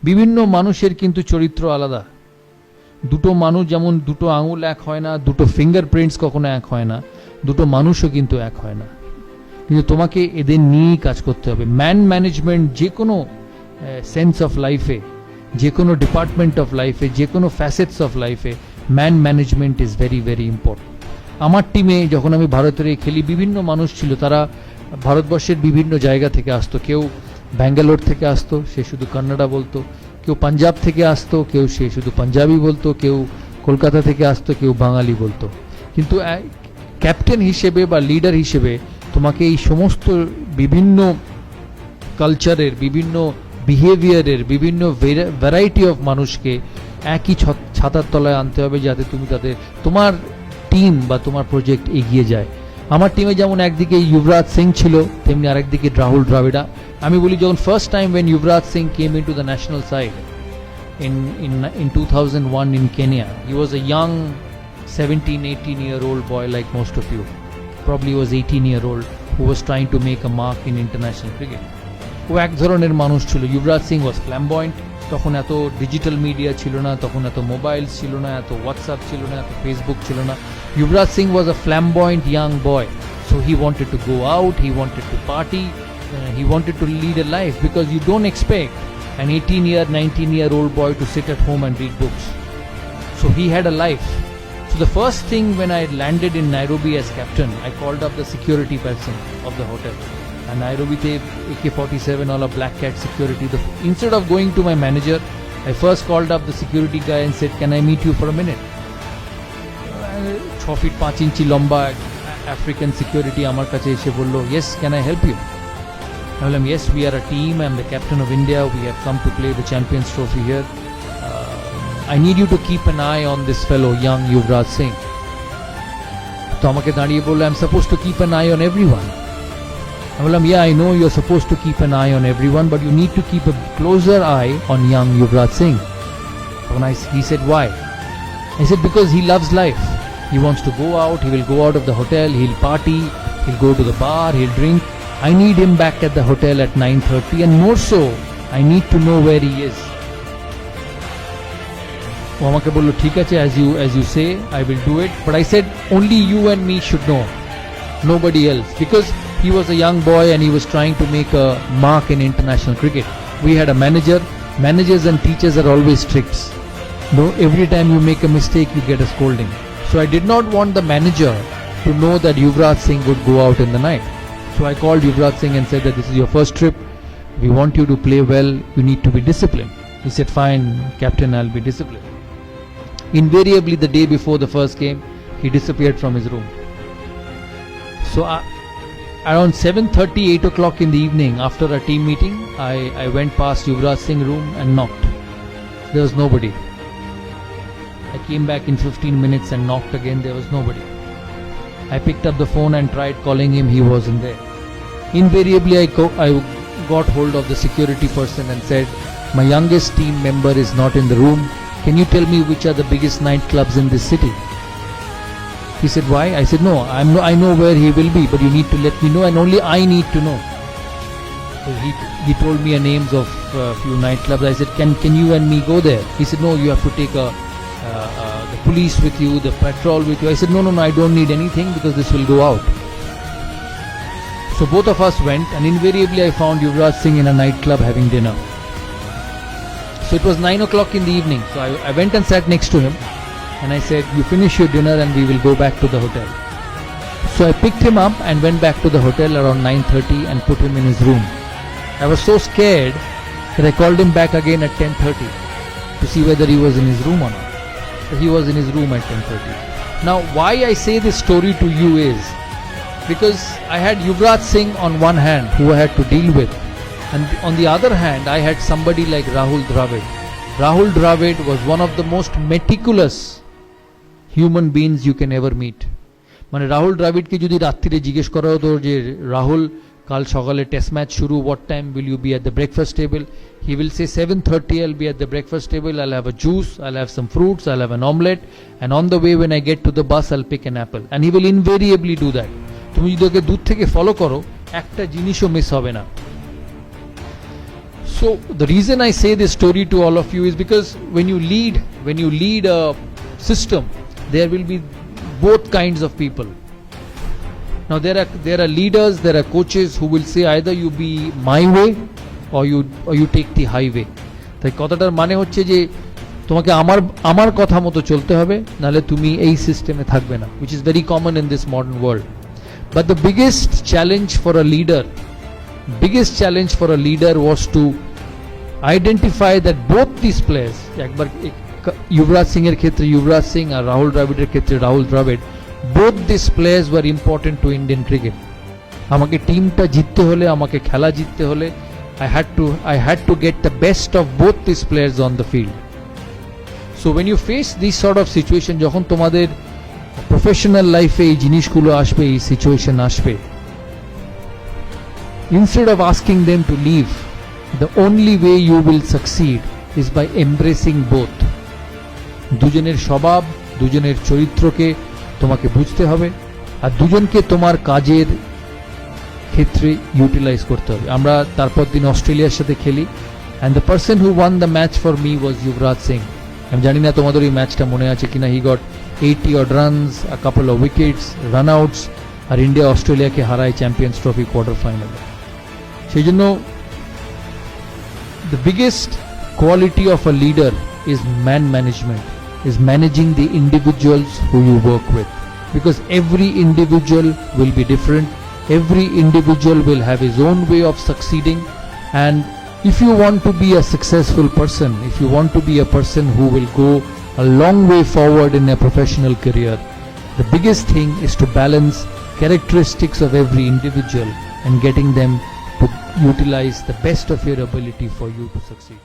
বিভিন্ন মানুষের কিন্তু চরিত্র আলাদা। দুটো মানুষ যেমন দুটো আঙুল এক হয় না, দুটো ফিঙ্গারপ্রিন্টস কখনো এক হয় না, দুটো মানুষও কিন্তু এক হয় না। কিন্তু তোমাকে এদের নিয়েই কাজ করতে হবে। ম্যান ম্যানেজমেন্ট যে কোনো সেন্স অফ লাইফে, যে কোনো ডিপার্টমেন্ট অফ লাইফে, যে কোনো ফ্যাসেটস অফ লাইফে man management is very very important. আমার টিমে যখন আমি ভারতের খেলি, বিভিন্ন মানুষ ছিল, তারা ভারতবর্ষের বিভিন্ন জায়গা থেকে আসতো। কেউ ব্যাঙ্গালোর থেকে আসতো, সে শুধু কন্নড়া বলতো। কেউ পাঞ্জাব থেকে আসতো, কেউ সে শুধু পাঞ্জাবি বলতো। কেউ কলকাতা থেকে আসতো, কেউ বাঙালি বলতো। কিন্তু ক্যাপ্টেন হিসেবে বা লিডার হিসেবে তোমাকে এই সমস্ত বিভিন্ন কালচারের, বিভিন্ন বিহেভিয়ারের, বিভিন্ন ভ্যারাইটি অফ মানুষকে একই ছাতার তলায় আনতে হবে, যাতে তুমি তোমার টিম বা তোমার প্রজেক্ট এগিয়ে যায়। আমার টিমে যেমন একদিকে যুবরাজ সিং ছিল, তেমনি আরেকদিকে রাহুল দ্রাবিড়। আমি বলি, যখন first time when Yuvraj Singh came into the national side in 2001 in Kenya, he was a young 17-18-year-old boy like most of you. Probably was 18-year-old who was trying to make a mark in international cricket. ও এক ধরনের মানুষ ছিল। যুবরাজ সিং ওয়াজ flamboyant. তখন এত digital media ছিল না, তখন এত মোবাইল ছিল না, এত হোয়াটসঅ্যাপ ছিল না, এত ফেসবুক ছিল না। Yuvraj Singh was a flamboyant young boy, so he wanted to go out, he wanted to party, he wanted to lead a life, because you don't expect an 19-year-old boy to sit at home and read books. So he had a life. So the first thing when I landed in Nairobi as captain, I called up the security person of the hotel. And Nairobi te AK-47 all a black cat security. Instead of going to my manager, I first called up the security guy and said, "Can I meet you for a minute?" 6 feet 5 inch লম্বা African security আমার কাছে এসে বলল, "Yes, can I help you?" I told him, "Yes, we are a team. I am the captain of India. We have come to play the Champions Trophy here. I need you to keep an eye on this fellow, young Yuvraj Singh." তো আমাকে দাঁড়িয়ে বলল, "I'm supposed to keep an eye on everyone." I told him, "Yeah, I know you're supposed to keep an eye on everyone, but you need to keep a closer eye on young Yuvraj Singh." He said, "Why?" I said, "Because he loves life. He wants to go out, he will go out of the hotel, he'll party, he'll go to the bar, he'll drink. I need him back at the hotel at 9:30, and more so, I need to know where he is." ও আমাকে বলল, "ঠিক আছে, as you say, I will do it." But I said, "Only you and me should know, nobody else." Because he was a young boy and he was trying to make a mark in international cricket. We had a manager. Managers and teachers are always strict. No, every time you make a mistake, you get a scolding. So I did not want the manager to know that Yuvraj Singh would go out in the night. So I called Yuvraj Singh and said that this is your first trip. We want you to play well. You need to be disciplined. He said, "Fine, captain, I'll be disciplined." Invariably, the day before the first game, he disappeared from his room. So around 7:30, 8 o'clock in the evening, after a team meeting, I went past Yuvraj Singh's room and knocked. There was nobody. I came back in 15 minutes and knocked again. There was nobody. I picked up the phone and tried calling him. He wasn't there. Invariably, I got hold of the security person and said, "My youngest team member is not in the room. Can you tell me which are the biggest nightclubs in this city?" He said, "Why?" I said, "No, I know where he will be, but you need to let me know, and only I need to know." So he told me names of a few nightclubs. I said, can you and me go there?" He said, "No, you have to take the police with you, the patrol with you." I said, no, I don't need anything, because this will go out. So both of us went, and invariably I found Yuvraj Singh in a nightclub having dinner. So it was 9 o'clock in the evening. So I went and sat next to him, and I said, "You finish your dinner and we will go back to the hotel." So I picked him up and went back to the hotel around 9:30 and put him in his room. I was so scared that I called him back again at 10:30 to see whether he was in his room or not. So he was in his room at 10:30. Now, why I say this story to you is because I had Yuvraj Singh on one hand, who I had to deal with, and on the other hand, I had somebody like Rahul Dravid. Rahul Dravid was one of the most meticulous human beings you can ever meet. মানে রাহুল দ্রাবিড়কে যদি রাত্রিরে জিজ্ঞেস করা হতো যে, "রাহুল, কাল সকালে test match শুরু, what time will you be at the breakfast table?" He will say 7:30 I'll be at the breakfast table, I'll have a juice, I'll have some fruits, I'll have an omelette, and on the way when I get to the bus I'll pick an apple. And he will invariably do that. তুমি যদি ওকে দূর থেকে follow করো, একটা জিনিসও miss হবে না। So the reason I say this story to all of you is because when you lead a system, there will be both kinds of people. Now there are leaders, there are coaches who will say either you be my way or you take the highway. তাই কথাটার মানে হচ্ছে যে তোমাকে আমার কথা মতো চলতে হবে, নালে তুমি এই সিস্টেমে থাকবে না, which is very common in this modern world. But the biggest challenge for a leader was to identify that both these players, একবার युवराज सिंह এর ক্ষেত্রে युवराज সিং আর রাহুল দ্রাবিড়ের ক্ষেত্রে Rahul Dravid, both these players were important to Indian cricket. আমাকে টিমটা জিততে হলে, আমাকে খেলা জিততে হলে I had to get the best of both these players on the field. So when you face this sort of situation, যখন তোমাদের প্রফেশনাল লাইফে এই জিনিসগুলো আসবে, এই সিচুয়েশন আসবে, instead of asking them to leave, the only way you will succeed is by embracing both. দুজনের স্বভাব, দুজনের চরিত্রকে তোমাকে বুঝতে হবে আর দুজনকে তোমার কাজের ক্ষেত্রে ইউটিলাইজ করতে হবে। আমরা তারপর দিন অস্ট্রেলিয়ার সাথে খেলি, and the person who won the match for me was Yuvraj Singh. আমি জানি না তোমাদের ওই ম্যাচটা মনে আছে কিনা। He got 80 odd runs, a couple of wickets, run outs, আর ইন্ডিয়া অস্ট্রেলিয়াকে হারায় চ্যাম্পিয়ন্স ট্রফি কোয়ার্টার ফাইনালে। সেই জন্য the biggest quality of a leader is man management, is managing the individuals who you work with, because every individual will be different, every individual will have his own way of succeeding, and if you want to be a successful person, if you want to be a person who will go a long way forward in a professional career, the biggest thing is to balance characteristics of every individual and getting them to utilize the best of your ability for you to succeed.